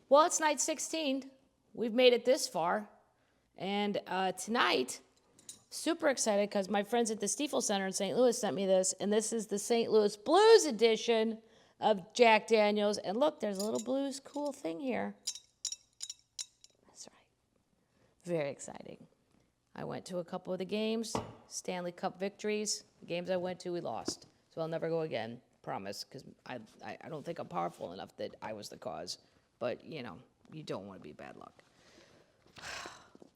Well, it's night 16. We've made it this far. And tonight, super excited because my friends at the Stiefel Center in St. Louis sent me this. And this is the St. Louis Blues edition of Jack Daniels. And look, there's a little blues cool thing here. That's right. Very exciting. I went to a couple of the games, Stanley Cup victories. The games I went to, we lost. So I'll never go again, promise, because I don't think I'm powerful enough that I was the cause. But, you know, you don't want to be bad luck.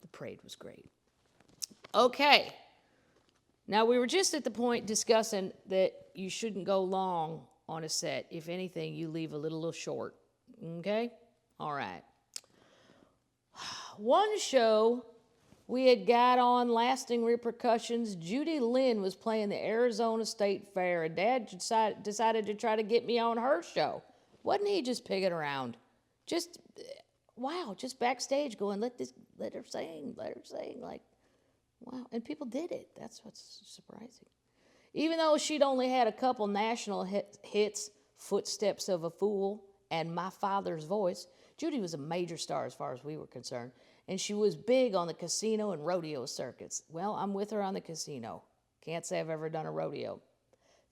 The parade was great. Okay. Now, we were just at the point discussing that you shouldn't go long on a set. If anything, you leave a little short. Okay? All right. One show we had got on lasting repercussions. Judy Lynn was playing the Arizona State Fair, and Dad decided to try to get me on her show. Wasn't he just picking around? Just, wow, just backstage going, let her sing, like, wow. And people did it. That's what's surprising. Even though she'd only had a couple national hits, Footsteps of a Fool and My Father's Voice, Judy was a major star as far as we were concerned. And she was big on the casino and rodeo circuits. Well, I'm with her on the casino. Can't say I've ever done a rodeo.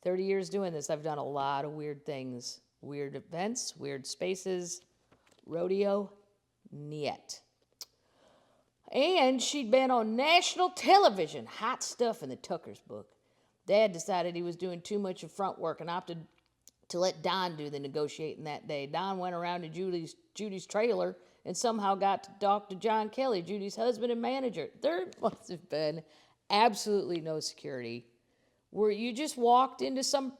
30 years doing this, I've done a lot of weird things. Weird events, weird spaces. Rodeo, niet. And she'd been on national television. Hot stuff in the Tucker's book. Dad decided he was doing too much of front work and opted to let Don do the negotiating that day. Don went around to Judy's trailer and somehow got to talk to John Kelly, Judy's husband and manager. There must have been absolutely no security, where you just walked into some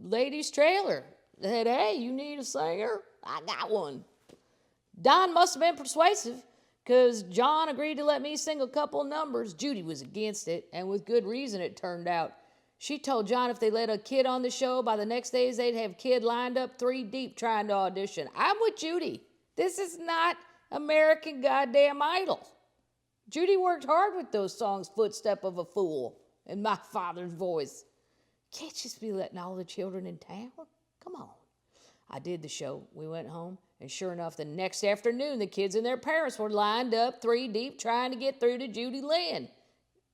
lady's trailer and said, hey, you need a singer? I got one. Don must have been persuasive, because John agreed to let me sing a couple numbers. Judy was against it, and with good reason, it turned out. She told John if they let a kid on the show, by the next days they'd have kid lined up 3 deep trying to audition. I'm with Judy. This is not American Goddamn Idol. Judy worked hard with those songs, Footstep of a Fool and My Father's Voice. Can't just be letting all the children in town. Come on. I did the show. We went home, and sure enough, the next afternoon, the kids and their parents were lined up 3 deep trying to get through to Judy Lynn.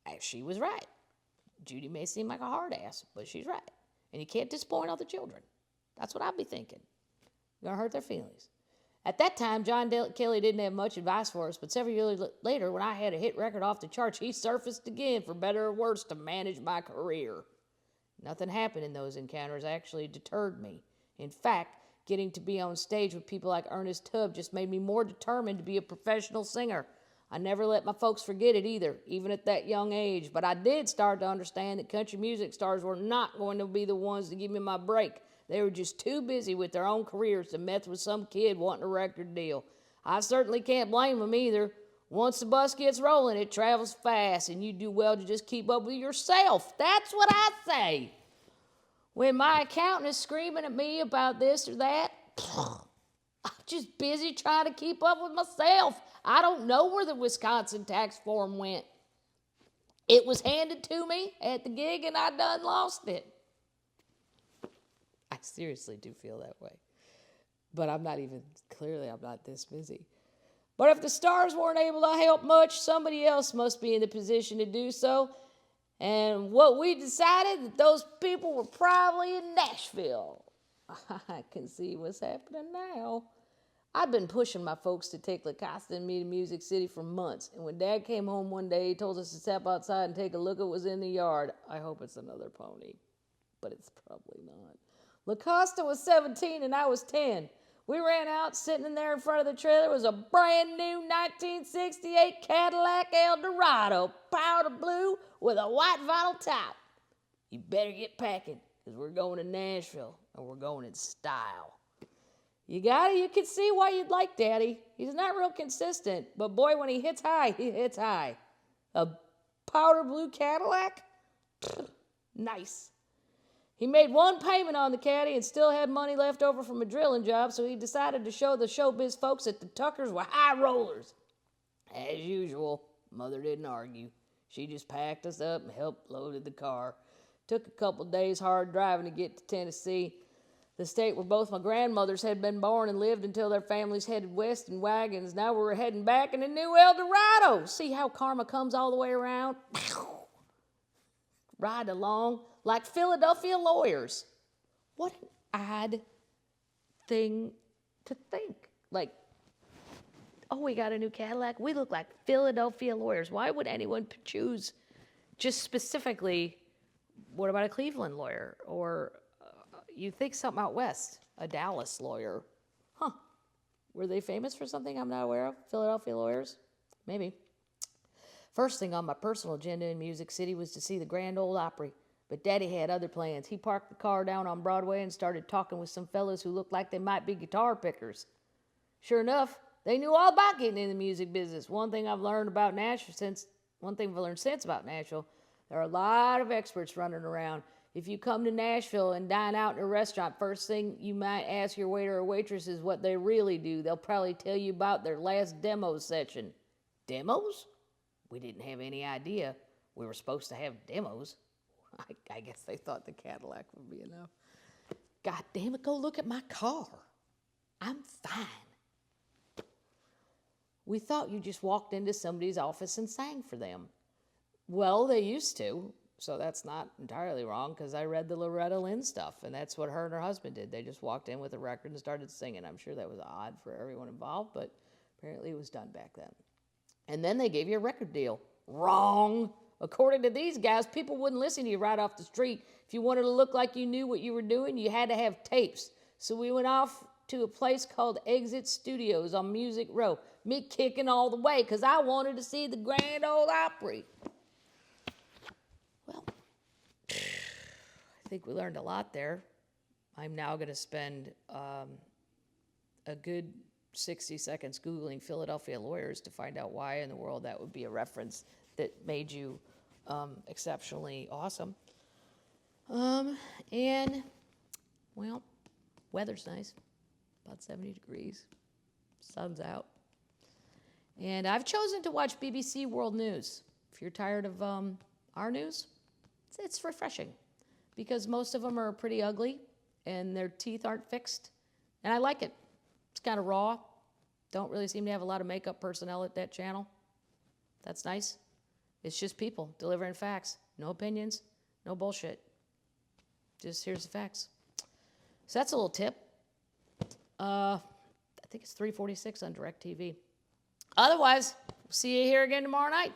And she was right. Judy may seem like a hard ass, but she's right. And you can't disappoint all the children. That's what I'd be thinking. You're going to hurt their feelings. At that time, John Kelly didn't have much advice for us, but several years later, when I had a hit record off the charts, he surfaced again, for better or worse, to manage my career. Nothing happened in those encounters actually deterred me. In fact, getting to be on stage with people like Ernest Tubb just made me more determined to be a professional singer. I never let my folks forget it either, even at that young age. But I did start to understand that country music stars were not going to be the ones to give me my break. They were just too busy with their own careers to mess with some kid wanting a record deal. I certainly can't blame them either. Once the bus gets rolling, it travels fast, and you do well to just keep up with yourself. That's what I say. When my accountant is screaming at me about this or that, I'm just busy trying to keep up with myself. I don't know where the Wisconsin tax form went. It was handed to me at the gig, and I done lost it. I seriously do feel that way. But I'm not this busy. But if the stars weren't able to help much, somebody else must be in the position to do so. And what we decided, that those people were probably in Nashville. I can see what's happening now. I'd been pushing my folks to take LaCosta and me to Music City for months. And when Dad came home one day, he told us to step outside and take a look at what was in the yard. I hope it's another pony, but it's probably not. LaCosta was 17 and I was 10. We ran out, sitting in there in front of the trailer was a brand new 1968 Cadillac El Dorado, powder blue with a white vinyl top. You better get packing, because we're going to Nashville, and we're going in style. You can see why you'd like Daddy. He's not real consistent, but boy, when he hits high, he hits high. A powder blue Cadillac? Nice. He made one payment on the caddy and still had money left over from a drilling job, so he decided to show the showbiz folks that the Tuckers were high rollers. As usual, Mother didn't argue. She just packed us up and helped loaded the car. Took a couple days hard driving to get to Tennessee. the state where both my grandmothers had been born and lived until their families headed west in wagons. Now we're heading back into new El Dorado. See how karma comes all the way around? Ride along like Philadelphia lawyers. What an odd thing to think. Like, oh, we got a new Cadillac. We look like Philadelphia lawyers. Why would anyone choose just specifically, what about a Cleveland lawyer? Or you think something out west, a Dallas lawyer. Huh. Were they famous for something I'm not aware of? Philadelphia lawyers? Maybe. First thing on my personal agenda in Music City was to see the Grand Ole Opry. But Daddy had other plans. He parked the car down on Broadway and started talking with some fellas who looked like they might be guitar pickers. Sure enough, they knew all about getting in the music business. One thing I've learned since about Nashville, there are a lot of experts running around. If you come to Nashville and dine out in a restaurant, first thing you might ask your waiter or waitress is what they really do. They'll probably tell you about their last demo session. Demos? We didn't have any idea we were supposed to have demos. I guess they thought the Cadillac would be enough. God damn it, go look at my car. I'm fine. We thought you just walked into somebody's office and sang for them. Well, they used to, so that's not entirely wrong, because I read the Loretta Lynn stuff, and that's what her and her husband did. They just walked in with a record and started singing. I'm sure that was odd for everyone involved, but apparently it was done back then. And then they gave you a record deal. Wrong. According to these guys, people wouldn't listen to you right off the street. If you wanted to look like you knew what you were doing, you had to have tapes. So we went off to a place called Exit Studios on Music Row. Me kicking all the way because I wanted to see the Grand Ole Opry. Well, I think we learned a lot there. I'm now going to spend a good 60 seconds Googling Philadelphia lawyers to find out why in the world that would be a reference that made you exceptionally awesome. And, well, weather's nice. About 70 degrees. Sun's out. And I've chosen to watch BBC World News. If you're tired of our news, it's refreshing. Because most of them are pretty ugly and their teeth aren't fixed. And I like it. It's kind of raw. Don't really seem to have a lot of makeup personnel at that channel. That's nice. It's just people delivering facts. No opinions, no bullshit. Just here's the facts. So that's a little tip. I think it's 3:46 on DirecTV. Otherwise, we'll see you here again tomorrow night.